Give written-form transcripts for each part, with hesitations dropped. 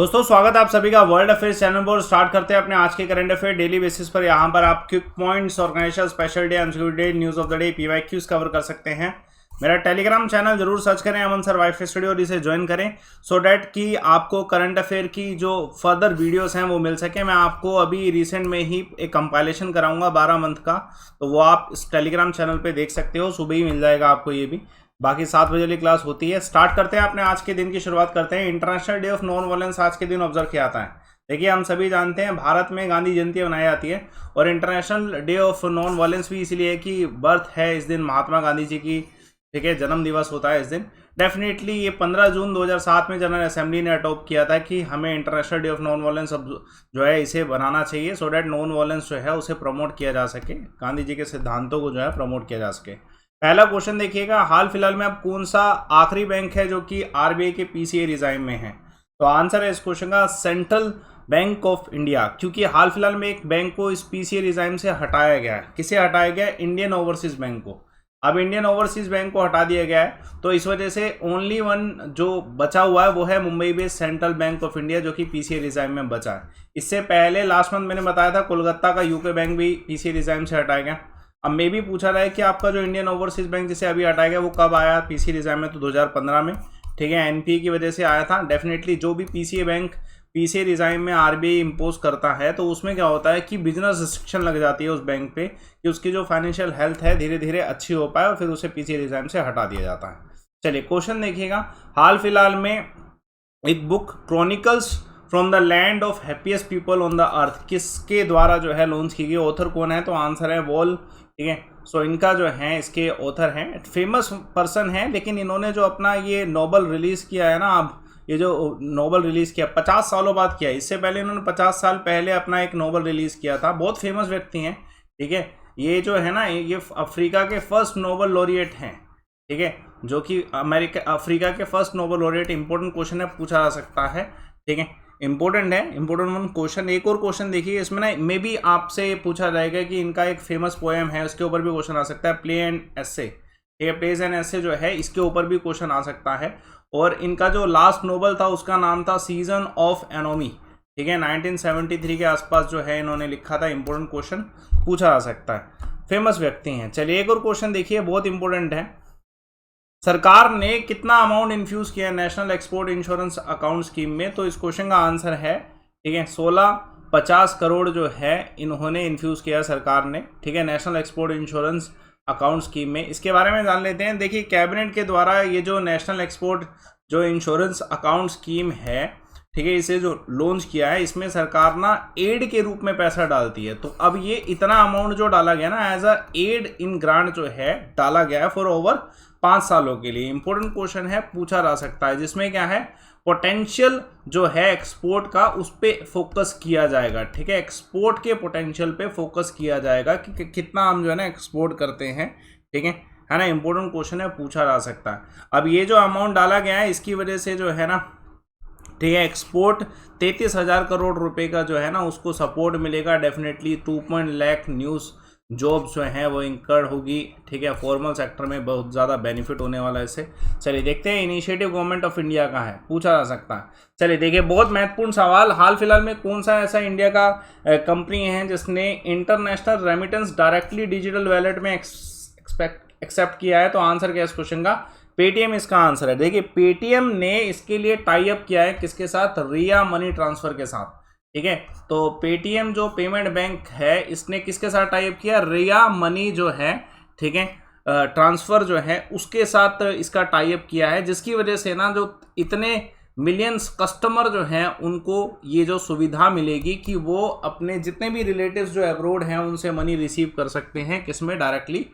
दोस्तों स्वागत है आप सभी का वर्ल्ड अफेयर्स चैनल पर। स्टार्ट करते हैं अपने आज के करंट अफेयर डेली बेसिस पर। यहाँ पर आप quick points, organisation, special day, MCQ day, news of the day, PYQs cover कर सकते हैं। मेरा टेलीग्राम चैनल जरूर सर्च करें अमन सर वाईफाई स्टूडियो और इसे ज्वाइन करें सो डैट कि आपको करंट अफेयर की जो फर्दर वीडियोस हैं वो मिल सके। मैं आपको अभी रिसेंट में ही एक कंपाइलेशन कराऊंगा 12 मंथ का, तो वो आप इस टेलीग्राम चैनल पे देख सकते हो। सुबह ही मिल जाएगा आपको ये भी। बाकी 7 बजे वाली क्लास होती है। स्टार्ट करते हैं अपने आज के दिन की शुरुआत करते हैं। International day of non violence आज के दिन ऑब्जर्व किया जाता है। देखिए हम सभी जानते हैं भारत में गांधी जयंती मनाई जाती है और international day of non violence भी इसीलिए कि बर्थ है इस दिन महात्मा गांधी जी की, ठीक है, जन्म दिवस होता है इस दिन। डेफिनेटली ये 15 जून 2007 में जनरल असेंबली ने अडॉप्ट किया था कि हमें international day of non violence जो है इसे बनाना चाहिए सो डैट नॉन वायलेंस जो है उसे प्रमोट किया जा सके, गांधी जी के सिद्धांतों को जो है प्रमोट किया जा सके। पहला क्वेश्चन देखिएगा, हाल फिलहाल में अब कौन सा आखिरी बैंक है जो कि आरबीआई के पीसीए रिजाइम में है? तो आंसर है इस क्वेश्चन का सेंट्रल बैंक ऑफ इंडिया, क्योंकि हाल फिलहाल में एक बैंक को इस पीसीए रिजाइम से हटाया गया है। किसे हटाया गया है? इंडियन ओवरसीज बैंक को। अब इंडियन ओवरसीज बैंक को हटा दिया गया है, तो इस वजह से ओनली वन जो बचा हुआ है वो है Mumbai based central bank of India, जो कि पीसीए रिजाइम में बचा है। इससे पहले लास्ट मंथ मैंने बताया था कोलकाता का यूके बैंक भी पीसीए रिजाइम से हटाया गया। अब मे भी पूछा रहा है कि आपका जो इंडियन ओवरसीज बैंक जिसे अभी हटाया गया वो कब आया पीसीए रिजाइम में? तो 2015 में, ठीक है, एनपीए की वजह से आया था। डेफिनेटली जो भी पीसीए बैंक पीसीए रिजाइम में आरबीआई इंपोज करता है तो उसमें क्या होता है कि बिजनेस रिस्ट्रिक्शन लग जाती है उस बैंक पे कि उसकी जो फाइनेंशियल हेल्थ है धीरे धीरे अच्छी हो पाए और फिर उसे पीसीए रिजाइम से हटा दिया जाता है। चलिए क्वेश्चन देखिएगा, हाल फिलहाल में एक book chronicles from the land of happiest people on the earth किसके द्वारा जो है लॉन्च की गई? ऑथर कौन है? तो आंसर है वॉल, ठीक है। सो इनका जो है इसके ऑथर हैं, फेमस पर्सन है, लेकिन इन्होंने जो अपना ये नोबल रिलीज किया है ना, अब ये जो नोबल रिलीज किया 50 सालों बाद किया। इससे पहले इन्होंने 50 साल पहले अपना एक नोबल रिलीज किया था। बहुत फेमस व्यक्ति हैं, ठीक है। ये जो है ना ये अफ्रीका के फर्स्ट नोबल लॉरिएट हैं, ठीक है, जो कि अफ्रीका के first Nobel laureate. Important question है, पूछा जा सकता है, ठीक है, इंपॉर्टेंट है, इंपॉर्टेंट वन क्वेश्चन। एक और क्वेश्चन देखिए इसमें ना, मे बी आपसे पूछा जाएगा कि इनका एक फेमस पोएम है, उसके ऊपर भी क्वेश्चन आ सकता है, प्ले एंड एसे, ठीक है, प्लेज एंड एसे जो है इसके ऊपर भी क्वेश्चन आ सकता है। और इनका जो लास्ट नोबल था उसका नाम था सीजन ऑफ एनोमी, ठीक है, 1973 के आसपास जो है इन्होंने लिखा था। इंपॉर्टेंट क्वेश्चन पूछा जा सकता है, फेमस व्यक्ति हैं। चलिए एक और क्वेश्चन देखिए, बहुत इंपॉर्टेंट है। सरकार ने कितना अमाउंट इन्फ्यूज किया है national export insurance account scheme में? तो इस क्वेश्चन का आंसर है, ठीक है, 1650 करोड़ जो है इन्होंने इन्फ्यूज किया सरकार ने, ठीक है, national export insurance account scheme में। इसके बारे में जान लेते हैं। देखिए कैबिनेट के द्वारा ये जो नेशनल एक्सपोर्ट जो इंश्योरेंस अकाउंट स्कीम है, ठीक है, इसे जो लॉन्च किया है इसमें सरकार ना एड के रूप में पैसा डालती है। तो अब ये इतना अमाउंट जो डाला गया ना as a aid in grant जो है डाला गया है फॉर ओवर 5 सालों के लिए। इंपॉर्टेंट क्वेश्चन है, पूछा जा सकता है, जिसमें क्या है पोटेंशियल जो है एक्सपोर्ट का उस पर फोकस किया जाएगा, ठीक है, एक्सपोर्ट के पोटेंशियल पे फोकस किया जाएगा कि कितना हम जो है ना एक्सपोर्ट करते हैं, ठीक है ना। इंपॉर्टेंट क्वेश्चन है, पूछा जा सकता है। अब ये जो अमाउंट डाला गया है इसकी वजह से जो है ना, ठीक है, एक्सपोर्ट 33,000 करोड़ रुपए का जो है ना उसको सपोर्ट मिलेगा। डेफिनेटली 2 लाख न्यूज़ जॉब्स जो हैं वो इंकर्ड होगी, ठीक है, फॉर्मल सेक्टर में बहुत ज़्यादा बेनिफिट होने वाला है इससे। चलिए देखते हैं इनिशिएटिव गवर्नमेंट ऑफ इंडिया का है, पूछा जा सकता है। चलिए देखिए बहुत महत्वपूर्ण सवाल, हाल फिलहाल में कौन सा ऐसा इंडिया का कंपनी है जिसने international remittance directly digital wallet में एक्सेप्ट किया है? तो आंसर क्या है इस क्वेश्चन का? पेटीएम इसका आंसर है। देखिए पेटीएम ने इसके लिए टाई अप किया है किसके साथ? रिया मनी ट्रांसफर के साथ, ठीक है। तो पेटीएम जो पेमेंट बैंक है इसने किसके साथ टाई अप किया? रिया मनी जो है, ठीक है, ट्रांसफर जो है उसके साथ इसका टाई अप किया है, जिसकी वजह से ना जो इतने मिलियंस कस्टमर जो हैं उनको ये जो सुविधा मिलेगी कि वो अपने जितने भी रिलेटिव्स जो अब्रोड हैं उनसे मनी रिसीव कर सकते हैं, किसमें? डायरेक्टली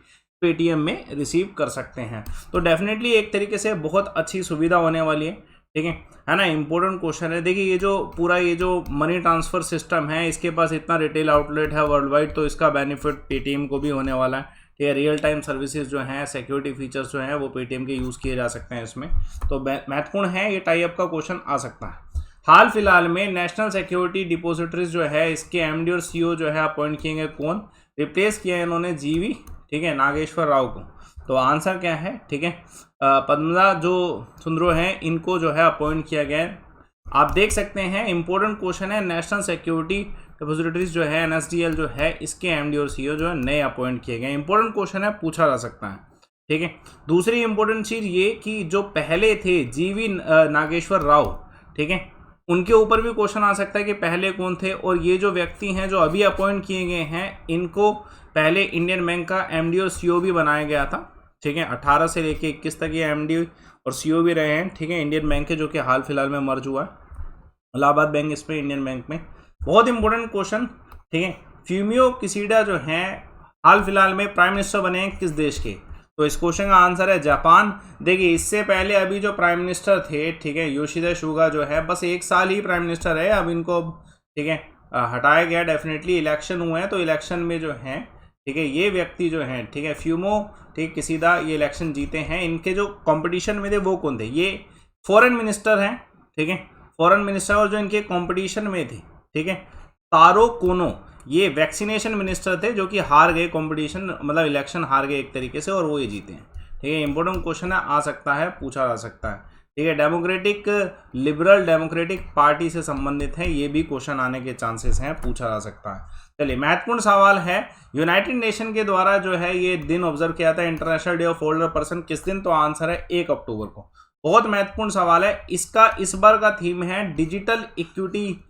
पेटीएम में रिसीव कर सकते हैं। तो डेफिनेटली एक तरीके से बहुत अच्छी सुविधा होने वाली है, ठीक है ना। इंपॉर्टेंट क्वेश्चन है। देखिए ये जो पूरा ये जो मनी ट्रांसफर सिस्टम है इसके पास इतना रिटेल आउटलेट है वर्ल्ड वाइड, तो इसका बेनिफिट पेटीएम को भी होने वाला है, ठीक है। रियल टाइम सर्विसेज जो हैं, सिक्योरिटी फीचर्स जो हैं वो पेटीएम के यूज़ किए जा सकते हैं इसमें, तो महत्वपूर्ण है, ये टाई अप का क्वेश्चन आ सकता है। हाल फिलहाल में नेशनल सिक्योरिटी डिपोजिटरीज जो है इसके एमडी और सीईओ जो है अपॉइंट किए गए कौन? रिप्लेस किया है इन्होंने जीवी, ठीक है, नागेश्वर राव को। तो आंसर क्या है, ठीक है, पद्मजा जो सुंदरो हैं इनको जो है अपॉइंट किया गया है आप देख सकते हैं इंपॉर्टेंट क्वेश्चन है, नेशनल सिक्योरिटी डिपॉजिटरीज जो है NSDL जो है इसके MD और CEO जो है नए अपॉइंट किए गए। इंपॉर्टेंट क्वेश्चन है, पूछा जा सकता है, ठीक है। दूसरी इंपॉर्टेंट चीज ये कि जो पहले थे GV नागेश्वर राव, ठीक है, उनके ऊपर भी क्वेश्चन आ सकता है कि पहले कौन थे, और ये जो व्यक्ति हैं जो अभी अपॉइंट किए गए हैं इनको पहले इंडियन बैंक का MD और CEO भी बनाया गया था, ठीक है। 18 से लेके 21 तक ये MD और CEO भी रहे हैं, ठीक है, इंडियन बैंक के, जो कि हाल फिलहाल में मर्ज हुआ है इलाहाबाद बैंक इसमें इंडियन बैंक में। बहुत इंपॉर्टेंट क्वेश्चन, ठीक है। फ्यूमियो किसीडा जो हैं हाल फिलहाल में प्राइम मिनिस्टर बने हैं किस देश के, तो इस क्वेश्चन का आंसर है जापान। देखिए इससे पहले अभी जो प्राइम मिनिस्टर थे, ठीक है, योशिदा सुगा जो है बस 1 साल ही प्राइम मिनिस्टर है, अब इनको, ठीक है, हटाया गया। डेफिनेटली इलेक्शन हुए हैं, तो इलेक्शन में जो है, ठीक है, ये व्यक्ति जो हैं, ठीक है, फ्यूमो, ठीक, किसीदा, ये इलेक्शन जीते हैं। इनके जो कंपटीशन में थे वो कौन थे, ये फॉरेन मिनिस्टर हैं, ठीक है, फॉरेन मिनिस्टर, और जो इनके कंपटीशन में थे, ठीक है, तारो कोनो, ये वैक्सीनेशन मिनिस्टर थे जो कि हार गए कंपटीशन, मतलब इलेक्शन हार गए एक तरीके से, और वो ये जीते हैं, ठीक है। इंपॉर्टेंट क्वेश्चन है, आ सकता है, पूछा जा सकता है, ठीक है। डेमोक्रेटिक लिबरल डेमोक्रेटिक पार्टी से संबंधित है, ये भी क्वेश्चन आने के चांसेस हैं, पूछा जा सकता है। चलिए महत्वपूर्ण सवाल है, यूनाइटेड नेशन के द्वारा जो है ये दिन ऑब्जर्व किया था, international day of older person, किस दिन, तो आंसर है 1 अक्टूबर को। बहुत महत्वपूर्ण सवाल है, इसका इस बार का थीम है digital equity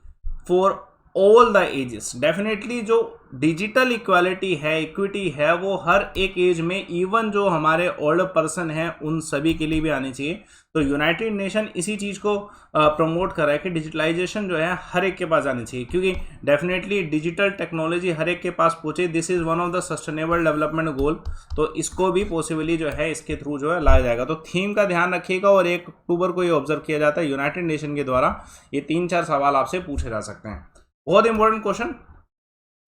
for all the ages. Definitely जो डिजिटल इक्वालिटी है, इक्विटी है, वो हर एक एज में, इवन जो हमारे ओल्ड पर्सन हैं उन सभी के लिए भी आनी चाहिए। तो यूनाइटेड नेशन इसी चीज़ को प्रमोट कर रहा है कि डिजिटलाइजेशन जो है हर एक के पास आनी चाहिए, क्योंकि डेफिनेटली डिजिटल टेक्नोलॉजी हर एक के पास पहुंचे, this is one of the sustainable development goal. तो इसको भी पॉसिबली जो है इसके थ्रू जो है लाया जाएगा। तो थीम का ध्यान रखिएगा, और 1 अक्टूबर को ये ऑब्जर्व किया जाता है यूनाइटेड नेशन के द्वारा। ये 3-4 सवाल आपसे पूछे जा सकते हैं। बहुत इंपॉर्टेंट क्वेश्चन,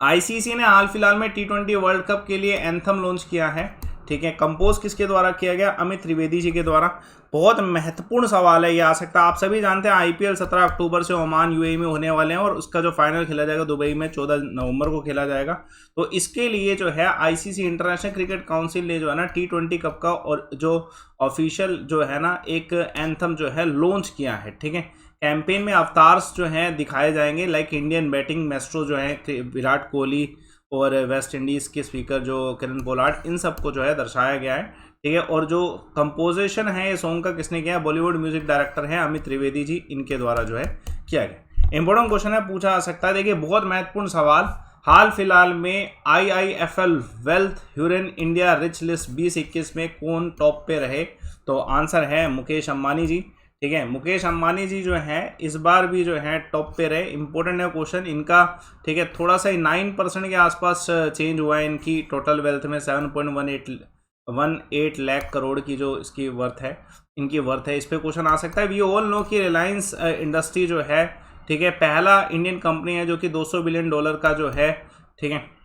ICC ने हाल फिलहाल में T20 वर्ल्ड कप के लिए एंथम लॉन्च किया है, ठीक है। कंपोज किसके द्वारा किया गया, अमित त्रिवेदी जी के द्वारा। बहुत महत्वपूर्ण सवाल है, ये आ सकता है। आप सभी जानते हैं IPL 17 अक्टूबर से ओमान UAE में होने वाले हैं, और उसका जो फाइनल खेला जाएगा दुबई में 14 नवंबर को खेला जाएगा। तो इसके लिए जो है ICC इंटरनेशनल क्रिकेट काउंसिल ने जो है ना T20 कप का और जो ऑफिशियल जो है ना एक एंथम जो है लॉन्च किया है, ठीक है। कैंपेन में अवतार्स जो हैं दिखाए जाएंगे, लाइक इंडियन बैटिंग मैस्ट्रो जो है विराट कोहली, और वेस्ट इंडीज़ के स्पीकर जो किरण पोलार्ड, इन सबको जो है दर्शाया गया है, ठीक है। और जो कंपोजिशन है ये सॉन्ग का किसने किया है, बॉलीवुड म्यूजिक डायरेक्टर हैं अमित त्रिवेदी जी, इनके द्वारा जो है किया गया। इंपॉर्टेंट क्वेश्चन है, पूछा जा सकता है। देखिए बहुत महत्वपूर्ण सवाल, हाल फिलहाल में IIFL wealth Hurun India rich list 2021 में कौन टॉप पे रहे, तो आंसर है मुकेश अंबानी जी, ठीक है। मुकेश अंबानी जी जो हैं इस बार भी जो है टॉप पे रहे। इंपॉर्टेंट है क्वेश्चन इनका, ठीक है। थोड़ा सा 9% के आसपास चेंज हुआ है इनकी टोटल वेल्थ में, 7.18 लाख करोड़ की जो इसकी वर्थ है, इनकी वर्थ है। इस पे क्वेश्चन आ सकता है। वी ऑल नो कि रिलायंस इंडस्ट्री जो है, ठीक है, पहला इंडियन कंपनी है जो कि $200 बिलियन का जो है, ठीक है,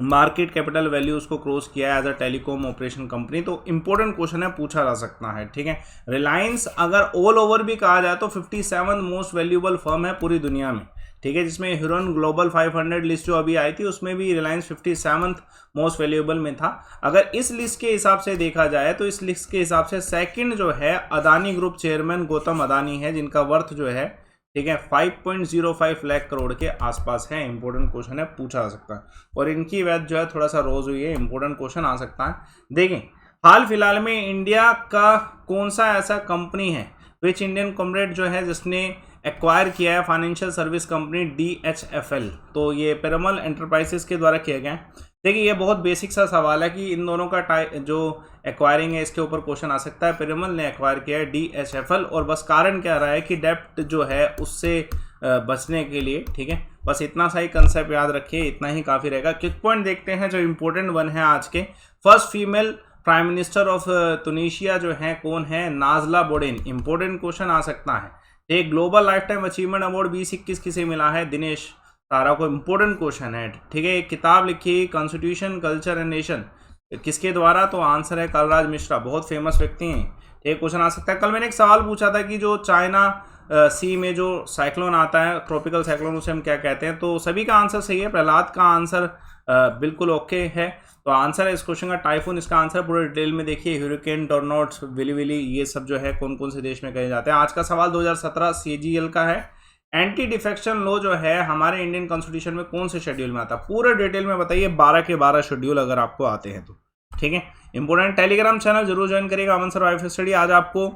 मार्केट कैपिटल वैल्यू उसको क्रॉस किया है as a telecom operation company. तो इंपॉर्टेंट क्वेश्चन है, पूछा जा सकता है, ठीक है। रिलायंस अगर ऑल ओवर भी कहा जाए तो 57 मोस्ट वैल्यूएबल फर्म है पूरी दुनिया में, ठीक है, जिसमें ह्यूरन ग्लोबल 500 लिस्ट जो अभी आई थी उसमें भी रिलायंस 57th मोस्ट वैल्यूएबल में था। अगर इस लिस्ट के हिसाब से देखा जाए तो इस लिस्ट के हिसाब से सेकंड जो है अदानी ग्रुप चेयरमैन गौतम अदानी है, जिनका वर्थ जो है, ठीक है, 5.05 लाख करोड़ के आसपास है। इंपॉर्टेंट क्वेश्चन है, पूछा जा सकता है। और इनकी वैल्यू जो है थोड़ा सा रोज हुई है, इंपॉर्टेंट क्वेश्चन आ सकता है। देखें हाल फिलहाल में इंडिया का कौन सा ऐसा कंपनी है, विच इंडियन कॉर्पोरेट जो है जिसने एक्वायर किया है फाइनेंशियल सर्विस कंपनी DHFL, तो ये पिरामल एंटरप्राइजेस के द्वारा किया गया है। देखिए ये बहुत बेसिक सा सवाल है कि इन दोनों का जो एक्वायरिंग है इसके ऊपर क्वेश्चन आ सकता है। पिरामल ने एक्वायर किया है DHFL, और बस कारण क्या रहा है कि डेप्ट जो है उससे बचने के लिए, ठीक है, बस इतना सा ही कंसेप्ट याद रखिए, इतना ही काफ़ी रहेगा। क्विक पॉइंट देखते हैं जो इंपॉर्टेंट वन है आज के। First female prime minister of Tunisia जो है कौन है, नाजला बोडेन। इंपॉर्टेंट क्वेश्चन आ सकता है। एक global lifetime achievement award 2021 किसे मिला है, दिनेश तारा को। इंपॉर्टेंट क्वेश्चन है, ठीक है। एक किताब लिखी कॉन्स्टिट्यूशन कल्चर एंड नेशन, किसके द्वारा, तो आंसर है कलराज मिश्रा, बहुत फेमस व्यक्ति हैं। एक क्वेश्चन आ सकता है। कल मैंने एक सवाल पूछा था कि जो चाइना सी में जो साइक्लोन आता है, ट्रॉपिकल साइक्लोन, उसे हम क्या कहते हैं? तो सभी का आंसर सही है। प्रहलाद का आंसर बिल्कुल ओके है। तो आंसर है इस क्वेश्चन का टाइफून। इसका आंसर पूरे डिटेल में देखिए। ह्यूरिकेन, टॉर्नाडोस, विली विली, ये सब जो है कौन कौन से देश में कहे जाते हैं। आज का सवाल 2017 CGL का है। एंटी डिफेक्शन लॉ जो है हमारे इंडियन कॉन्स्टिट्यूशन में कौन से शेड्यूल में आता है? पूरे डिटेल में बताइए, 12 के 12 शेड्यूल अगर आपको आते हैं तो। ठीक है, इंपोर्टेंट। टेलीग्राम चैनल जरूर ज्वाइन करिएगा, अमन सर वाइफ स्टडी। आज आपको,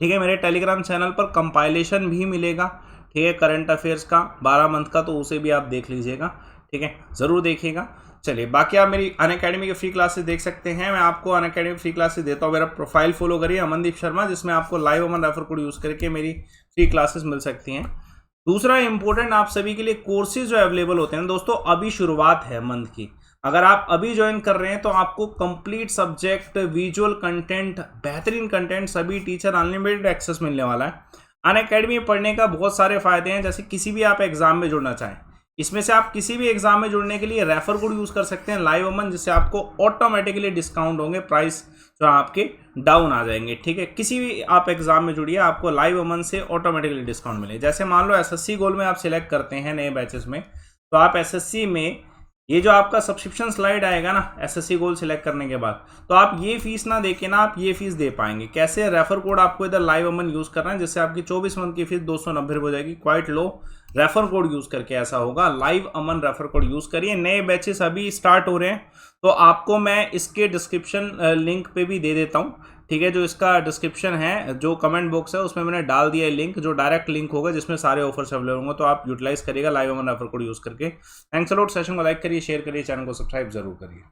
ठीक है, मेरे टेलीग्राम चैनल पर कंपाइलेशन भी मिलेगा, ठीक है, करंट अफेयर्स का 12 मंथ का, तो उसे भी आप देख लीजिएगा, ठीक है, ज़रूर देखिएगा। चलिए, बाकी आप मेरी अनअकैडमी की फ्री क्लासेस देख सकते हैं। मैं आपको अनअकैडमी फ्री क्लासेस देता हूँ। मेरा प्रोफाइल फॉलो करिए अमनदीप शर्मा, जिसमें आपको लाइव अमन रेफर कोड यूज़ करके मेरी फ्री क्लासेस मिल सकती हैं। दूसरा इंपॉर्टेंट आप सभी के लिए कोर्सेज जो अवेलेबल होते हैं दोस्तों, अभी शुरुआत है मंथ की। अगर आप अभी ज्वाइन कर रहे हैं तो आपको कंप्लीट सब्जेक्ट, विजुअल कंटेंट, बेहतरीन कंटेंट, सभी टीचर, अनलिमिटेड एक्सेस मिलने वाला है। अनअकैडमी पढ़ने का बहुत सारे फायदे हैं। जैसे किसी भी आप एग्जाम में जुड़ना चाहें, इसमें से आप किसी भी एग्जाम में जुड़ने के लिए रेफर कोड यूज़ कर सकते हैं लाइव अमन, जिससे आपको ऑटोमेटिकली डिस्काउंट होंगे, प्राइस जो आपके डाउन आ जाएंगे। ठीक है, किसी भी आप एग्जाम में जुड़िए, आपको लाइव अमन से ऑटोमेटिकली डिस्काउंट मिले। जैसे मान लो SSC गोल में आप सिलेक्ट करते हैं नए बैचेस में, तो आप SSC में ये जो आपका सब्सक्रिप्शन स्लाइड आएगा ना SSC गोल सिलेक्ट करने के बाद, तो आप ये फीस ना देके ना आप ये फीस दे पाएंगे। कैसे? रेफर कोड आपको इधर लाइव अमन यूज़ करना है, जिससे आपकी 24 मंथ की फीस 290 हो जाएगी। Quite low, refer code use करके ऐसा होगा। लाइव अमन रेफर कोड यूज़ करिए। नए बैचेस अभी स्टार्ट हो रहे हैं, तो आपको मैं इसके डिस्क्रिप्शन लिंक पे भी दे देता हूँ, ठीक है। जो इसका डिस्क्रिप्शन है, जो कमेंट बॉक्स है, उसमें मैंने डाल दिया है लिंक, जो डायरेक्ट लिंक होगा, जिसमें सारे ऑफर्स अवेलेबल होंगे। तो आप यूटिलाइज करिएगा लाइव अमन रेफर कोड यूज़ करके। Thanks a lot. सेशन को लाइक करिए, शेयर करिए, चैनल को सब्सक्राइब जरूर करिए।